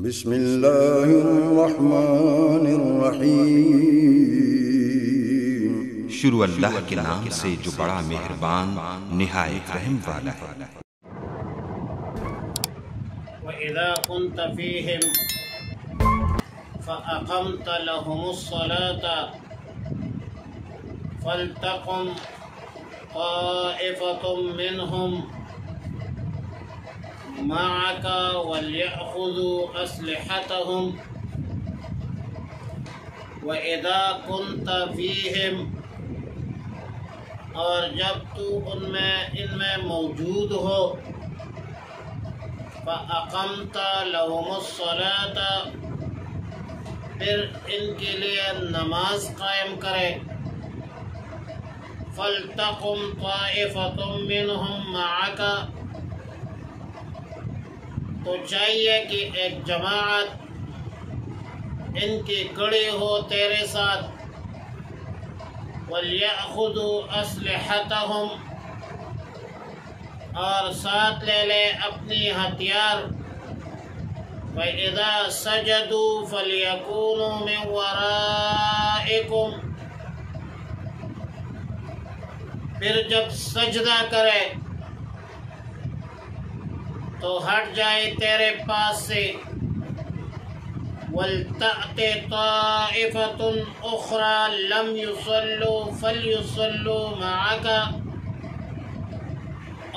بسم اللہ الرحمن الرحیم۔ شروع اللہ کے نام سے جو بڑا مہربان نہایت رحم والا ہے۔ وَإِذَا كُنْتَ فِيهِمْ فَأَقَمْتَ لَهُمُ الصَّلَاةَ فَلْتَقُمْ طَائِفَةٌ مِّنْهُمْ مَعَكَ وَلْيَأْخُذُوا أَسْلِحَتَهُمْ وَإِذَا كُنْتَ فِيهِمْ، اور جب تو ان میں موجود ہو، فَأَقَمْتَ لَهُمُ الصَّلَاةَ، پھر ان کے لیے نماز قائم کرے، فَلْتَقُمْ طَائِفَةٌ مِّنْهُمْ مَعَكَ، تو چاہیے کہ ایک جماعت ان کی کڑی ہو تیرے ساتھ، وَلْيَأْخُذُوا أَسْلِحَتَهُمْ، اور ساتھ لے لے اپنی ہتھیار، وَإِذَا سَجَدُوا فَلْيَكُونُوا مِنْ وَرَائِكُمْ، پھر جب سجدہ کرے تو ہٹ جائے تیرے پاس سے، وَلْتَأْتِ طَائِفَةٌ أُخْرَى لَمْ يُصَلُّوا فَلْيُصَلُّوا مَعَكَ،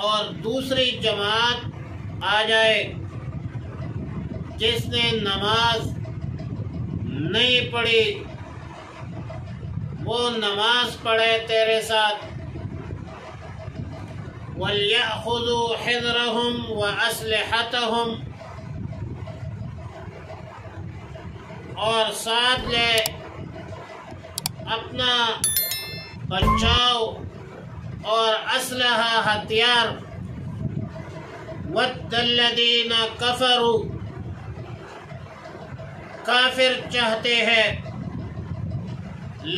اور دوسری جماعت آ جائے جس نے نماز نہیں پڑھی، وہ نماز پڑھے تیرے ساتھ، وَلْيَأْخُذُوا حِذْرَهُمْ وَأَسْلِحَتَهُمْ، اور ساتھ لے اپنا بچاؤ اور اسلحہ ہتھیار، وَدَّ الَّذِينَ كَفَرُوا، کافر چاہتے ہیں،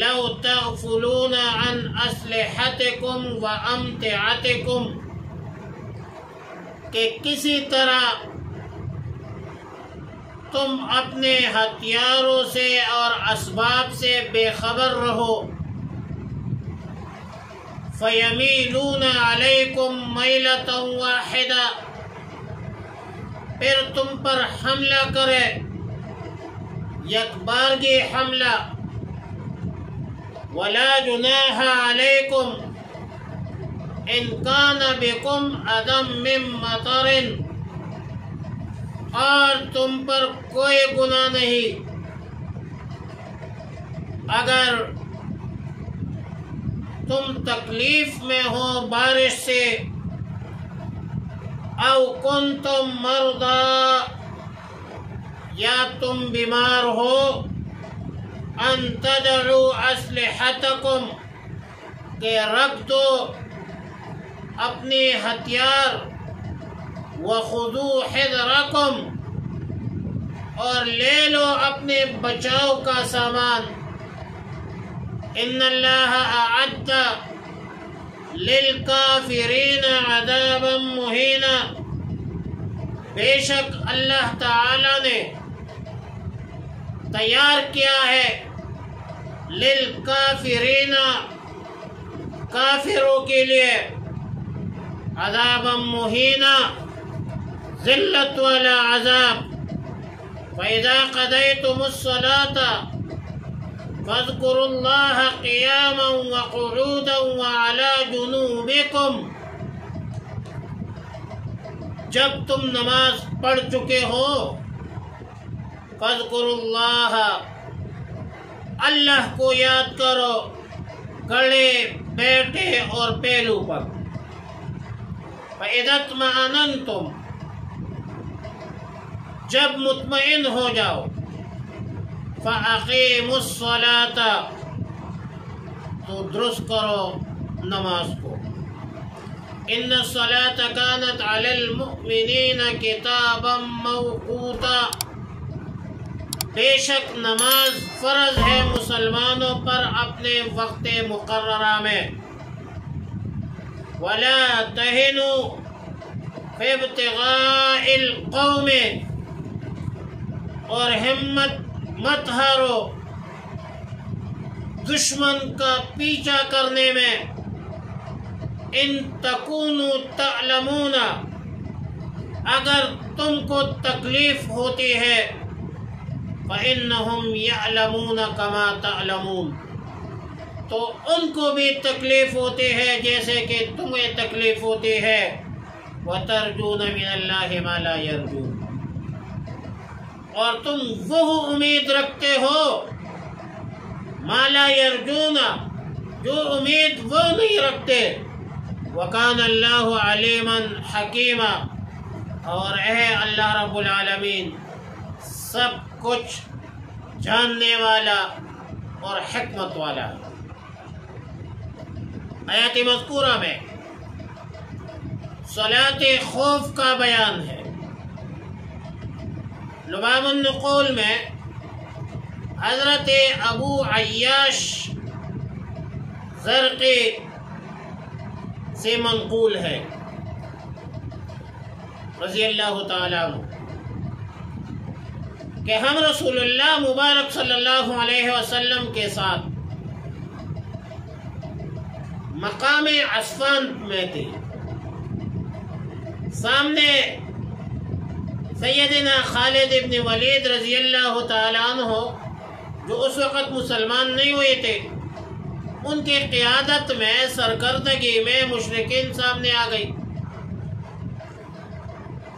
لَوْ تَغْفُلُونَ عَنْ أَسْلِحَتِكُمْ وَأَمْتِعَتِكُمْ، کہ کسی طرح تم اپنے ہتھیاروں سے اور اسباب سے بے خبر رہو، فَيَمِيلُونَ عَلَيْكُمْ مَيْلَةً وَاحِدَةً، پھر تم پر حملہ کرے، یک بارگی حملہ، وَلَا جُنَاحَ عَلَيْكُمْ إِنْ كَانَ بِكُمْ أَذًى مِّن مَطَرٍ، اور تم پر کوئی گناہ نہیں اگر تم تکلیف میں ہو بارش سے، او کنتم مرضی، یا تم بیمار ہو، ان تدعوا اسلحتکم، کہ رکھ دو اپنی ہتھیار، وَخُذُوا حِذْرَكُمْ، اور لے لو اپنے بچاؤ کا سامان، إِنَّ اللَّهَ أَعَدَّ لِلْكَافِرِينَ عَذَابًا مُهِينًا، بے شک اللہ تعالی نے تیار کیا ہے للکافرین، کافروں کے لیے، عذابا مہینا، ذلت والا عذاب، فَإِذَا قَضَيْتُمُ الصَّلَاةَ فَاذْكُرُوا اللَّهَ قِيَامًا وَقُعُودًا وَعَلَى جُنُوبِكُمْ، جب تم نماز پڑھ چکے ہو، فَاذْكُرُوا اللَّهَ، اللہ کو یاد کرو، کھڑے بیٹھے اور پہلو پر، فَإِذَا اطْمَأْنَنْتُمْ، جب مطمئن ہو جاؤ، فَأَقِيمُوا الصَّلَاةَ، تو درست کرو نماز کو، إِنَّ الصَّلَاةَ كَانَتْ عَلَى الْمُؤْمِنِينَ كِتَابًا مَوْقُوتًا، بے شک نماز فرض ہے مسلمانوں پر اپنے وقت مقررہ میں، وَلَا تَهِنُوا فِي ابْتِغَاءِ الْقَوْمِ، اور ہمت مت ہارو دشمن کا پیچھا کرنے میں. ان تکونوا تعلمون، اگر تم کو تکلیف ہوتی ہے، فإنهم يعلمون كما تعلمون، تو ان کو بھی تکلیف ہوتی ہے جیسے کہ تمہیں تکلیف ہوتی ہے. وَتَرْجُونَ مِنَ اللَّهِ مَا لَا يَرْجُونَ، اور تم وہ امید رکھتے ہو مَا لَا يَرْجُونَ، جو امید وہ نہیں رکھتے. وَكَانَ اللَّهُ عَلِيمًا حَكِيمًا، اور اے اللہ رب العالمین سب کچھ جاننے والا اور حکمت والا. آیات مذکورہ میں صلاۃ خوف کا بیان ہے. لباب النقول میں حضرت ابو عیاش زرقی سے منقول ہے رضی اللہ تعالی عنہ کہ ہم رسول اللہ مبارک صلی اللہ علیہ وسلم کے ساتھ مقام عصفان میں تھے. سامنے سیدنا خالد ابن ولید رضی اللہ تعالیٰ عنہ جو اس وقت مسلمان نہیں ہوئے تھے، ان کی قیادت میں سرکردگی میں مشرکین سامنے آ گئی،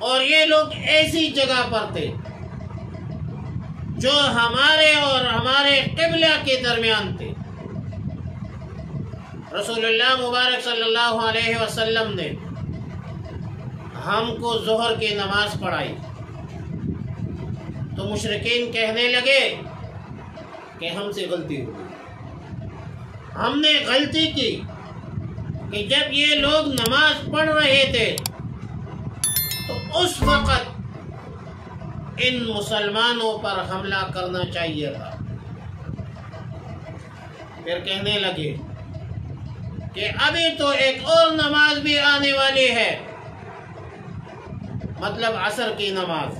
اور یہ لوگ ایسی جگہ پر تھے جو ہمارے اور ہمارے قبلہ کے درمیان تھے. رسول اللہ مبارک صلی اللہ علیہ وسلم نے ہم کو ظہر کی نماز پڑھائی تو مشرکین کہنے لگے کہ ہم سے غلطی ہو گئی، ہم نے غلطی کی کہ جب یہ لوگ نماز پڑھ رہے تھے تو اس وقت ان مسلمانوں پر حملہ کرنا چاہیے تھا. پھر کہنے لگے کہ ابھی تو ایک اور نماز بھی آنے والی ہے، مطلب عصر کی نماز،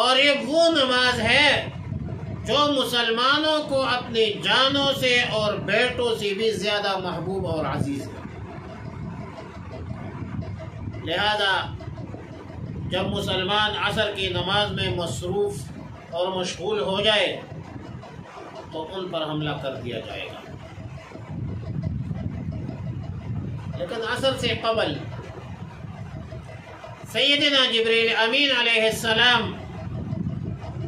اور یہ وہ نماز ہے جو مسلمانوں کو اپنی جانوں سے اور بیٹوں سے بھی زیادہ محبوب اور عزیز ہے. لہذا جب مسلمان عصر کی نماز میں مصروف اور مشغول ہو جائے تو ان پر حملہ کر دیا جائے گا. لیکن عصر سے قبل سیدنا جبریل امین علیہ السلام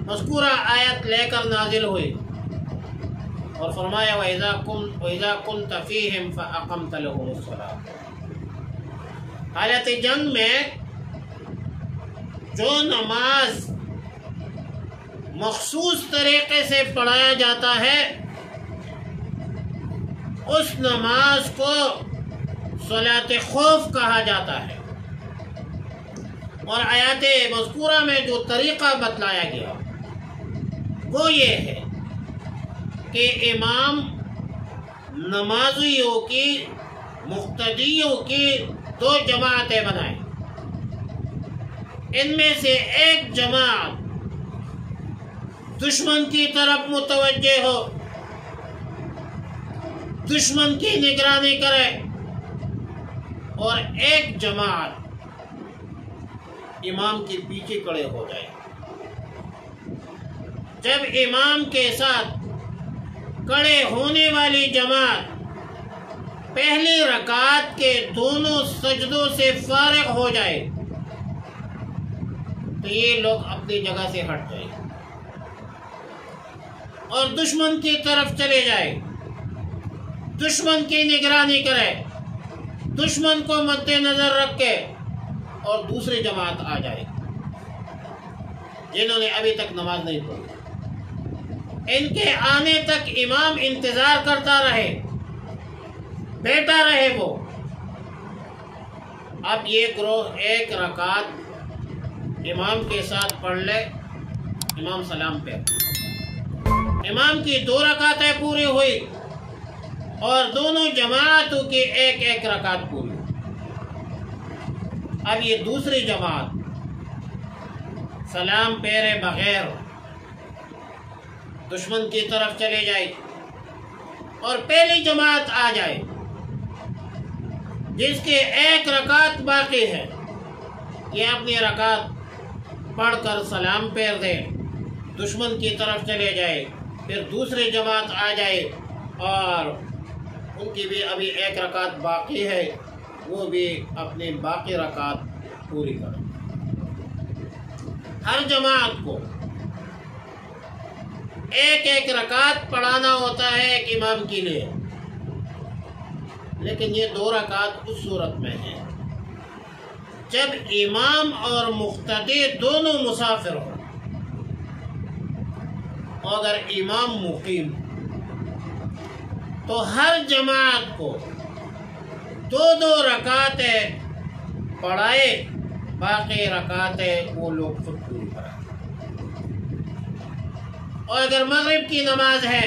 مذکورہ آیت لے کر نازل ہوئی اور فرمایا وَإِذَا كُنْتَ فِيهِمْ فَأَقَمْتَ لَهُمُ الصَّلَاةَ. حالت جنگ میں جو نماز مخصوص طریقے سے پڑھایا جاتا ہے اس نماز کو صلاۃ خوف کہا جاتا ہے. اور آیات مذکورہ میں جو طریقہ بتلایا گیا وہ یہ ہے کہ امام نمازیوں کی مقتدیوں کی دو جماعتیں بنائیں. ان میں سے ایک جماعت دشمن کی طرف متوجہ ہو، دشمن کی نگرانی کرے، اور ایک جماعت امام کے پیچھے کھڑے ہو جائے. جب امام کے ساتھ کھڑے ہونے والی جماعت پہلی رکعت کے دونوں سجدوں سے فارغ ہو جائے تو یہ لوگ اپنی جگہ سے ہٹ جائیں اور دشمن کی طرف چلے جائے، دشمن کی نگرانی کرے، دشمن کو مد نظر رکھے، اور دوسری جماعت آ جائے جنہوں نے ابھی تک نماز نہیں پڑھی. ان کے آنے تک امام انتظار کرتا رہے، بیٹھا رہے. وہ اب یہ گروہ ایک رکعت امام کے ساتھ پڑھ لے، امام سلام پہ، امام کی 2 رکعتیں پوری ہوئی اور دونوں جماعتوں کی ایک ایک رکعت پوری. اب یہ دوسری جماعت سلام پھیرے بغیر دشمن کی طرف چلے جائے اور پہلی جماعت آ جائے جس کے ایک رکعت باقی ہے، یہ اپنی رکعت پڑھ کر سلام پھیر دے، دشمن کی طرف چلے جائے، پھر دوسری جماعت آ جائے اور ان کی بھی ابھی ایک رکعت باقی ہے، وہ بھی اپنی باقی رکعت پوری کرے۔ ہر جماعت کو ایک ایک رکعت پڑھانا ہوتا ہے ایک امام کے لیے، لیکن یہ 2 رکعت اس صورت میں ہے جب امام اور مقتدی دونوں مسافر ہوں، اور اگر امام مقیم تو ہر جماعت کو 2 رکعتیں پڑھائے، باقی رکعتیں وہ لوگ خود پوری کریں۔ اور اگر مغرب کی نماز ہے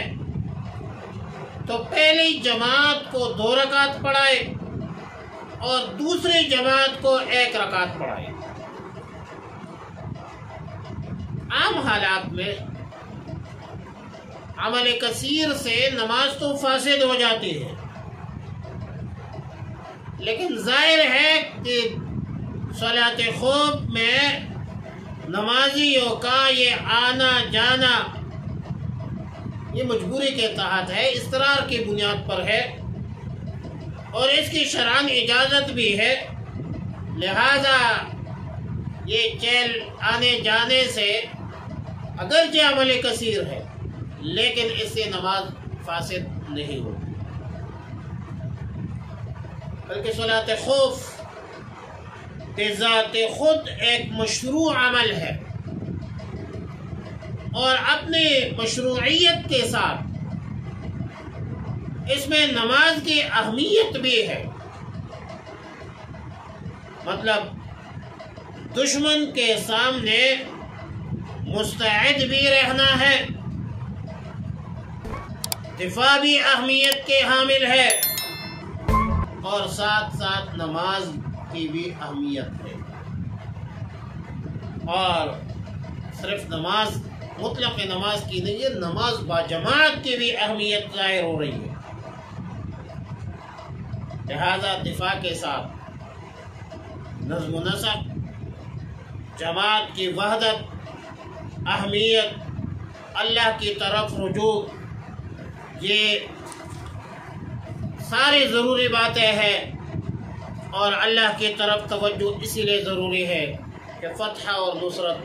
تو پہلی جماعت کو 2 رکعت پڑھائے اور دوسری جماعت کو 1 رکعت پڑھائے۔ عام حالات میں عمل کثیر سے نماز تو فاسد ہو جاتی ہے، لیکن ظاہر ہے کہ صلاۃ خوف میں نمازیوں کا یہ آنا جانا یہ مجبوری کے تحت ہے، اضطرار کی بنیاد پر ہے اور اس کی شرعاً اجازت بھی ہے، لہذا یہ چل آنے جانے سے اگرچہ عمل کثیر ہے لیکن اس سے نماز فاسد نہیں ہوتی، بلکہ صلاۃ خوف بذات خود ایک مشروع عمل ہے اور اپنی مشروعیت کے ساتھ اس میں نماز کی اہمیت بھی ہے۔ مطلب دشمن کے سامنے مستعد بھی رہنا ہے، دفاع بھی اہمیت کے حامل ہے، اور ساتھ ساتھ نماز کی بھی اہمیت ہے، اور صرف نماز مطلق نماز کی نہیں ہے، نماز باجماعت کی بھی اہمیت ظاہر ہو رہی ہے، لہذا دفاع کے ساتھ نظم و نسق، جماعت کی وحدت، اہمیت، اللہ کی طرف رجوع، یہ ساری ضروری باتیں ہیں، اور اللہ کی طرف توجہ اسی لیے ضروری ہے کہ فتح اور نصرت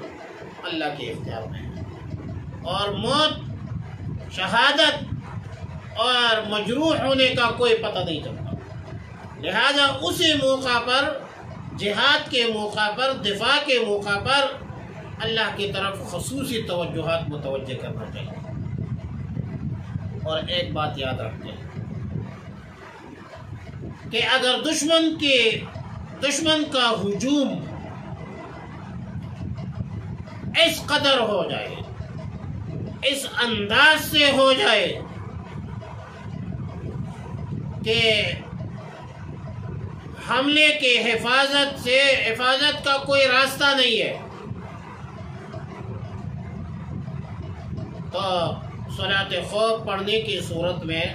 اللہ کے اختیار میں ہے، اور موت، شہادت اور مجروح ہونے کا کوئی پتہ نہیں چلتا، لہذا اسی موقع پر، جہاد کے موقع پر، دفاع کے موقع پر اللہ کی طرف خصوصی توجہات متوجہ کرنا چاہیے۔ اور ایک بات یاد رکھیں کہ اگر دشمن کا ہجوم اس قدر ہو جائے، اس انداز سے ہو جائے کہ حملے کی حفاظت کا کوئی راستہ نہیں ہے، تو صلاۃ خوف پڑھنے کی صورت میں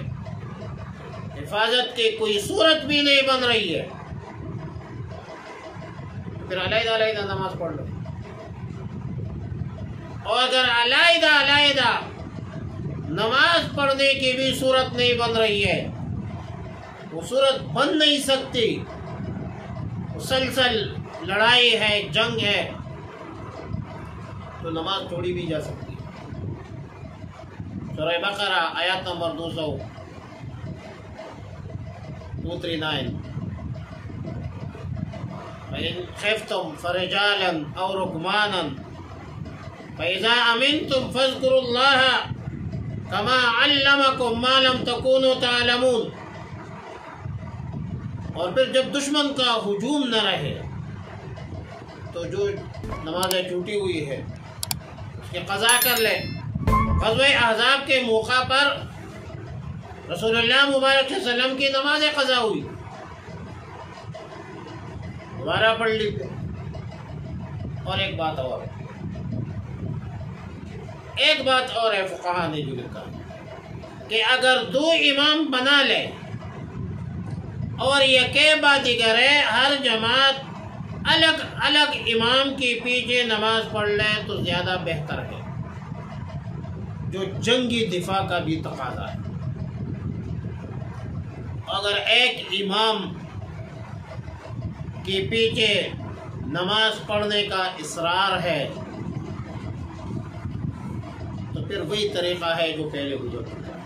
حفاظت کی کوئی صورت بھی نہیں بن رہی ہے، پھر علیحدہ نماز پڑھ لو، اور اگر علیحدہ نماز پڑھنے کی بھی صورت نہیں بن رہی ہے، وہ صورت بن نہیں سکتی، مسلسل لڑائی ہے، جنگ ہے، تو نماز چھوڑی بھی جا سکتی ہے۔ سورہ بقرہ آیات نمبر 239، فَإِنْ خِفْتُمْ فَرِجَالًا أَوْ رُكْبَانًا فَإِذَا أَمِنْتُمْ فَاذْكُرُوا اللَّهَ كَمَا عَلَّمَكُمْ مَا لَمْ تَكُونُوا تَعْلَمُونَ۔ اور پھر جب دشمن کا ہجوم نہ رہے تو جو نمازیں چھوٹی ہوئی ہے اس کی قضا کر لے۔ غزوہ احزاب کے موقع پر رسول اللہ مبارک صلی اللہ علیہ وسلم کی نماز قضا ہوئی، دوبارہ پڑھ لی۔ اور ایک بات اور، ایک بات اور ہے فقہا نے جو لکھا کہ اگر دو امام بنا لے اور یکے بعد دیگر ہے ہر جماعت الگ الگ امام کے پیچھے نماز پڑھ لے تو زیادہ بہتر ہے، جو جنگی دفاع کا بھی تقاضا ہے۔ اگر ایک امام کے پیچھے نماز پڑھنے کا اصرار ہے تو پھر وہی طریقہ ہے جو پہلے گزر چکا ہے۔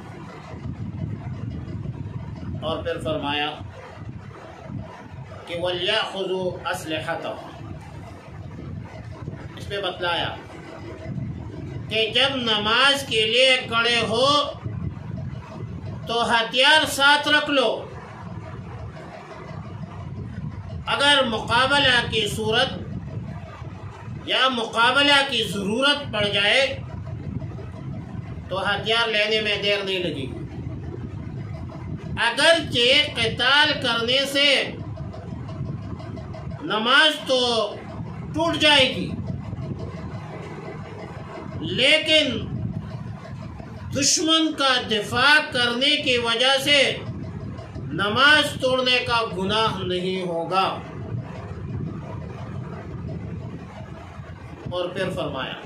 اور پھر فرمایا کہ وَلْيَأْخُذُوا أَسْلِحَتَهُمْ، اس میں بتلایا کہ جب نماز کے لیے کھڑے ہو تو ہتھیار ساتھ رکھ لو، اگر مقابلہ کی صورت یا مقابلہ کی ضرورت پڑ جائے تو ہتھیار لینے میں دیر نہیں لگے گی، اگرچہ قتال کرنے سے نماز تو ٹوٹ جائے گی لیکن دشمن کا دفاع کرنے کی وجہ سے نماز توڑنے کا گناہ نہیں ہوگا۔ اور پھر فرمایا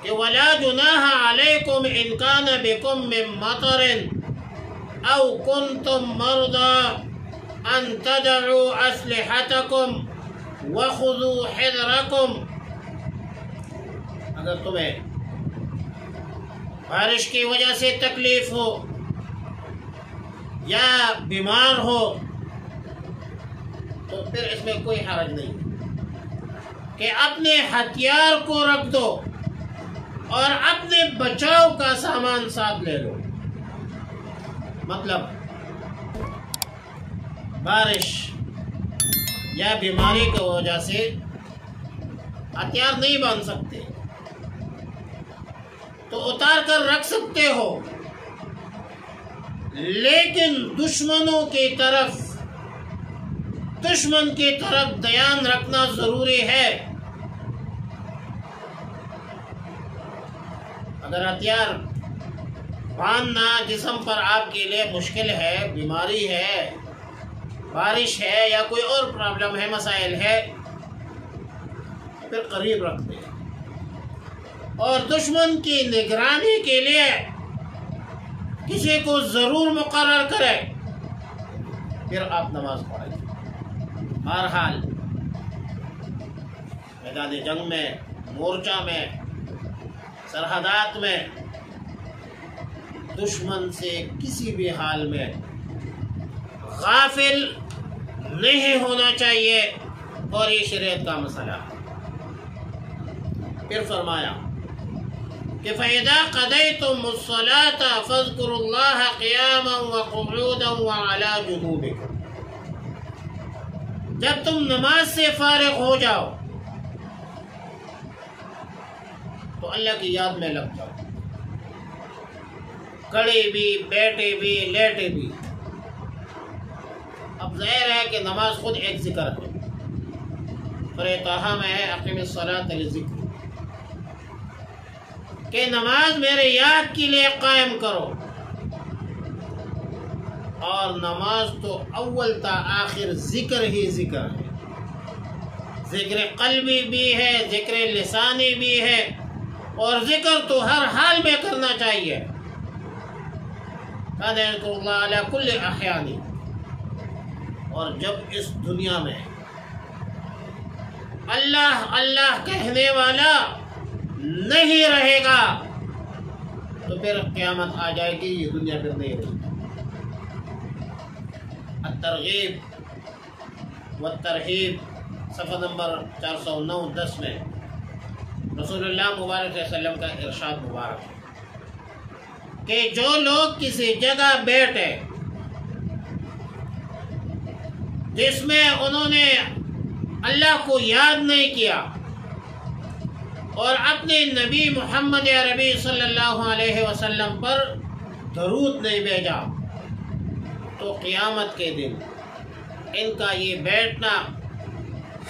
کہ وَلَا جُنَاحَ عَلَيْكُمْ إِنْ كَانَ بِكُمْ مِنْ مَطَرٍ أَوْ كُنْتُمْ مَرْضَىٰ أَنْ تَدَعُوا أَسْلِحَتَكُمْ وَخُذُوا حِذْرَكُمْ، اگر تمہیں بارش کی وجہ سے تکلیف ہو یا بیمار ہو تو پھر اس میں کوئی حرج نہیں کہ اپنے ہتھیار کو رکھ دو اور اپنے بچاؤ کا سامان ساتھ لے لو۔ مطلب بارش یا بیماری کی وجہ سے ہتھیار نہیں باندھ سکتے تو اتار کر رکھ سکتے ہو، لیکن دشمن کی طرف دھیان رکھنا ضروری ہے۔ اگر ہتھیار باندھنا جسم پر آپ کے لیے مشکل ہے، بیماری ہے، بارش ہے یا کوئی اور پرابلم ہے، مسائل ہے، پھر قریب رکھ دیں اور دشمن کی نگرانی کے لیے کسی کو ضرور مقرر کرے، پھر آپ نماز پڑھیں۔ بہرحال میدان جنگ میں، مورچہ میں، سرحدات میں دشمن سے کسی بھی حال میں غافل نہیں ہونا چاہیے، اور یہ شریعت کا مسئلہ ہے۔ پھر فرمایا کہ فَإِذَا قَضَيْتُمُ الصَّلَاةَ فَاذْكُرُوا اللَّهَ قِيَامًا وَقُعُودًا وَعَلَى جُنُوبِكُمْ، جب تم نماز سے فارغ ہو جاؤ تو اللہ کی یاد میں لگ جاؤ، کھڑے بھی، بیٹھے بھی، لیٹے بھی۔ اب ظاہر ہے کہ نماز خود ایک ذکر ہے، سورہ طٰہٰ میں ہے اقیم الصلاۃ لذکر، کہ نماز میرے یاد کے لیے قائم کرو، اور نماز تو اول تا آخر ذکر ہی ذکر ہے، ذکر قلبی بھی ہے، ذکر لسانی بھی ہے، اور ذکر تو ہر حال میں کرنا چاہیے۔ کان یذکر اللہ علی کل احیان، اور جب اس دنیا میں اللہ اللہ کہنے والا نہیں رہے گا تو پھر قیامت آ جائے گی، یہ دنیا پھر نہیں رہے گی۔ الترغیب والترہیب صفحہ نمبر 409-10 میں رسول اللہ مبارک صلی اللہ علیہ وسلم کا ارشاد مبارک ہے کہ جو لوگ کسی جگہ بیٹھے جس میں انہوں نے اللہ کو یاد نہیں کیا اور اپنے نبی محمد عربی صلی اللہ علیہ وسلم پر درود نہیں بھیجا، تو قیامت کے دن ان کا یہ بیٹھنا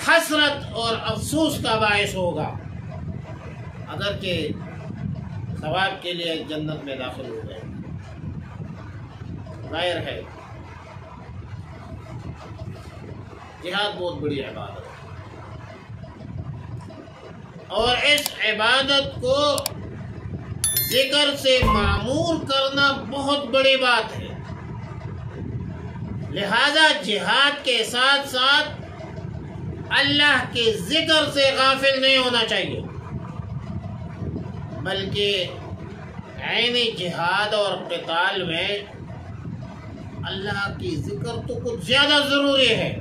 حسرت اور افسوس کا باعث ہوگا، اگرچہ ثواب کے لیے جنت میں داخل ہو گئے۔ ظاہر ہے جہاد بہت بڑی عبادت ہے، اور اس عبادت کو ذکر سے معمور کرنا بہت بڑی بات ہے۔ لہذا جہاد کے ساتھ ساتھ اللہ کے ذکر سے غافل نہیں ہونا چاہیے، بلکہ عین جہاد اور قتال میں اللہ کی ذکر تو کچھ زیادہ ضروری ہے،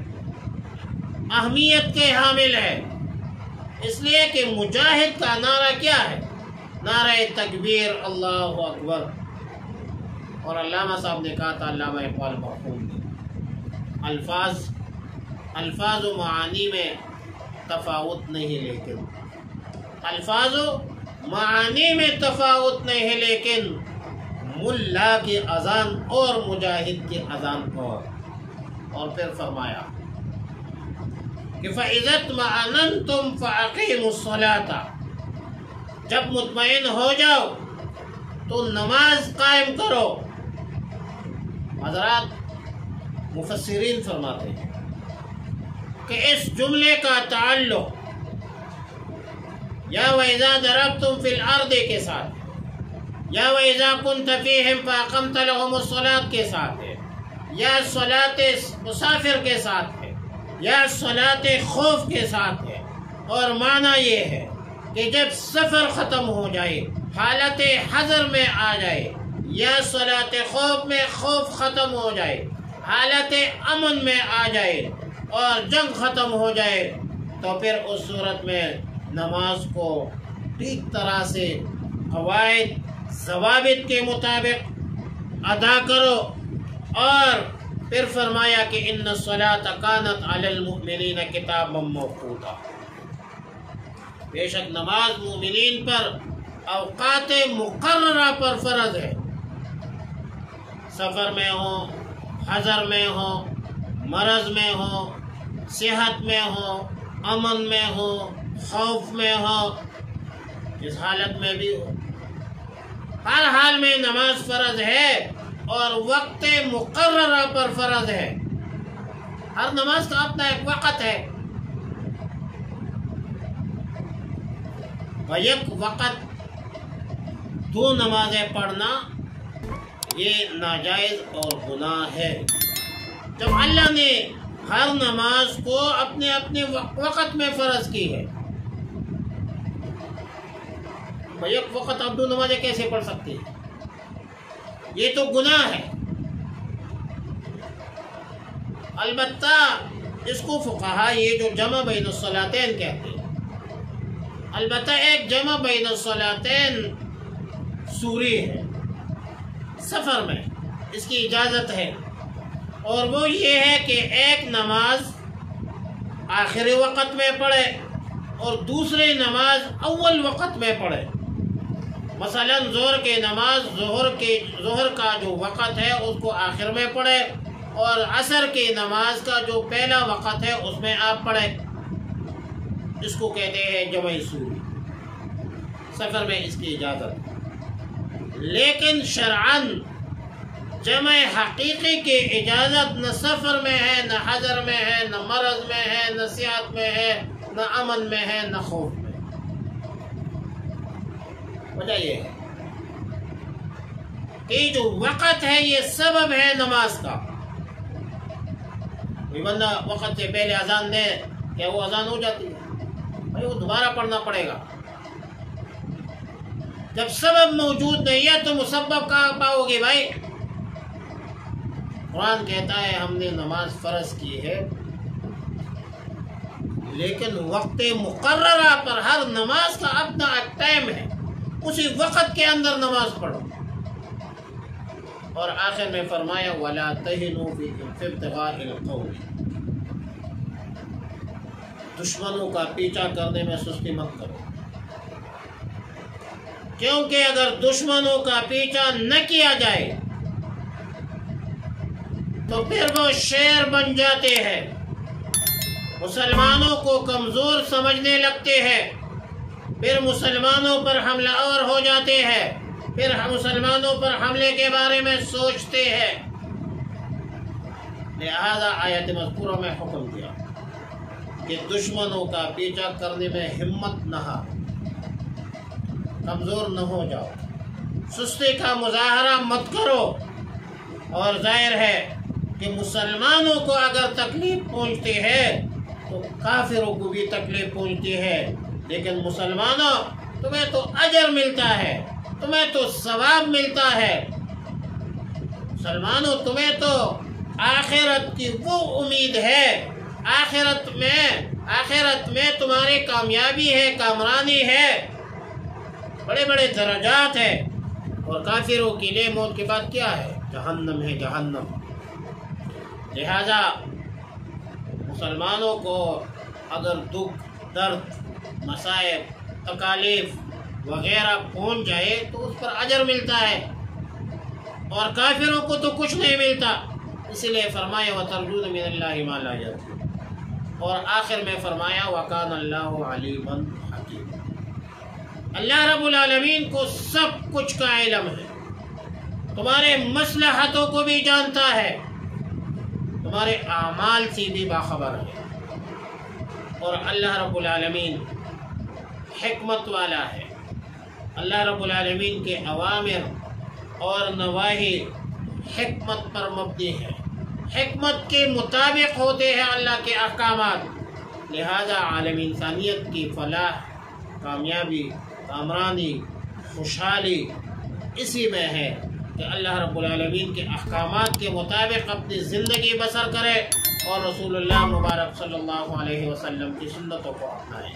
اہمیت کے حامل ہے، اس لیے کہ مجاہد کا نعرہ کیا ہے؟ نعرہ تکبیر، اللہ اکبر۔ اور علامہ صاحب نے کہا تھا، علامہ اقبال مرحوم نے، الفاظ و معانی میں تفاوت نہیں، لیکن الفاظ و معانی میں تفاوت نہیں ہے، لیکن ملا کی اذان اور مجاہد کی اذان اور پھر فرمایا کہ فَإِذَا اطْمَأْنَنْتُمْ فَأَقِيمُوا الصَّلَاةَ، جب مطمئن ہو جاؤ تو نماز قائم کرو۔ حضرات مفسرین فرماتے ہیں کہ اس جملے کا تعلق یا وَإِذَا ضَرَبْتُمْ فِي الْأَرْضِ کے ساتھ، یا وَإِذَا كُنْتَ فِيهِمْ فَأَقَمْتَ لَهُمُ الصَّلَاةَ کے ساتھ ہے، یا صلاۃ مسافر کے ساتھ ہے، یا صلاۃ خوف کے ساتھ ہے۔ اور معنی یہ ہے کہ جب سفر ختم ہو جائے، حالت حضر میں آ جائے، یا صلاۃ خوف میں خوف ختم ہو جائے، حالت امن میں آ جائے اور جنگ ختم ہو جائے، تو پھر اس صورت میں نماز کو ٹھیک طرح سے قواعد ضوابط کے مطابق ادا کرو۔ اور پھر فرمایا کہ ان الصلاۃ کانت علی المؤمنین کتابا موقوتا، بے شک نماز مومنین پر اوقات مقررہ پر فرض ہے، سفر میں ہو، حضر میں ہو، مرض میں ہو، صحت میں ہو، امن میں ہو، خوف میں ہو، اس حالت میں بھی ہو، ہر حال میں نماز فرض ہے اور وقت مقررہ پر فرض ہے۔ ہر نماز کا اپنا ایک وقت ہے، یک وقت دو نمازیں پڑھنا یہ ناجائز اور گناہ ہے۔ جب اللہ نے ہر نماز کو اپنے اپنے وقت میں فرض کی ہے، یک وقت آپ دو نمازیں کیسے پڑھ سکتے ہیں؟ یہ تو گناہ ہے۔ البتہ اس کو فقہا یہ جو جمع بین الصلاتین کہتے ہیں، البتہ ایک جمع بین الصلاتین سوری ہے، سفر میں اس کی اجازت ہے، اور وہ یہ ہے کہ ایک نماز آخری وقت میں پڑھے اور دوسری نماز اول وقت میں پڑھے۔ مثلا ظہر کی نماز ظہر کا جو وقت ہے اس کو آخر میں پڑھے، اور عصر کی نماز کا جو پہلا وقت ہے اس میں آپ پڑھے، اس کو کہتے ہیں جمع سوری۔ سفر میں اس کی اجازت، لیکن شرعاً جمع حقیقی کی اجازت نہ سفر میں ہے، نہ حضر میں ہے، نہ مرض میں ہے، نہ صحت میں ہے، نہ امن میں ہے، نہ خوف میں۔ وجہ یہ ہے کہ جو وقت ہے یہ سبب ہے نماز کا۔ کوئی بندہ وقت سے پہلے اذان دے، کیا وہ اذان ہو جاتی ہے؟ بھائی وہ دوبارہ پڑھنا پڑے گا۔ جب سبب موجود نہیں ہے تو مسبب کہاں پاؤ گے بھائی؟ قرآن کہتا ہے ہم نے نماز فرض کی ہے، لیکن وقت مقررہ پر ہر نماز کا اپنا ایک ٹائم ہے، اسی وقت کے اندر نماز پڑھو۔ اور آخر میں فرمایا وَلَا تَهِنُوا فِي ابْتِغَاءِ الْقَوْمِ، دشمنوں کا پیچھا کرنے میں سستی مت کرو، کیونکہ اگر دشمنوں کا پیچھا نہ کیا جائے تو پھر وہ شیر بن جاتے ہیں، مسلمانوں کو کمزور سمجھنے لگتے ہیں، پھر مسلمانوں پر حملہ آور ہو جاتے ہیں، پھر ہم مسلمانوں پر حملے کے بارے میں سوچتے ہیں۔ لہذا آیت مذکورہ میں حکم دیا کہ دشمنوں کا پیچھا کرنے میں ہمت نہ ہار، کمزور نہ ہو جاؤ، سستی کا مظاہرہ مت کرو۔ اور ظاہر ہے کہ مسلمانوں کو اگر تکلیف پہنچتی ہے تو کافروں کو بھی تکلیف پہنچتی ہے، لیکن مسلمانوں تمہیں تو اجر ملتا ہے، تمہیں تو ثواب ملتا ہے۔ مسلمانوں تمہیں تو آخرت کی وہ امید ہے، آخرت میں تمہاری کامیابی ہے، کامرانی ہے، بڑے بڑے درجات ہیں۔ اور کافروں کے لیے موت کے بعد کیا ہے؟ جہنم ہے، جہنم۔ لہذا مسلمانوں کو اگر دکھ، درد، مصائب، تکالیف وغیرہ پہنچ جائے تو اس پر اجر ملتا ہے، اور کافروں کو تو کچھ نہیں ملتا۔ اسی لیے فرمایا وَتَرْجُونَ مِنَ اللَّهِ مَا لَا يَرْجُونَ، اور آخر میں فرمایا وَكَانَ اللَّهُ عَلِيمًا حَكِيمًا۔ اللہ رب العالمین کو سب کچھ کا علم ہے، تمہارے مصلحتوں کو بھی جانتا ہے، تمہارے اعمال سے بھی باخبر ہے، اور اللہ رب العالمین حکمت والا ہے۔ اللہ رب العالمین کے اوامر اور نواہی حکمت پر مبنی ہے، حکمت کے مطابق ہوتے ہیں اللہ کے احکامات۔ لہذا عالم انسانیت کی فلاح، کامیابی، کامرانی، خوشحالی اسی میں ہے کہ اللہ رب العالمین کے احکامات کے مطابق اپنی زندگی بسر کرے اور رسول اللہ مبارک صلی اللہ علیہ وسلم کی سنتوں کو اپنائے۔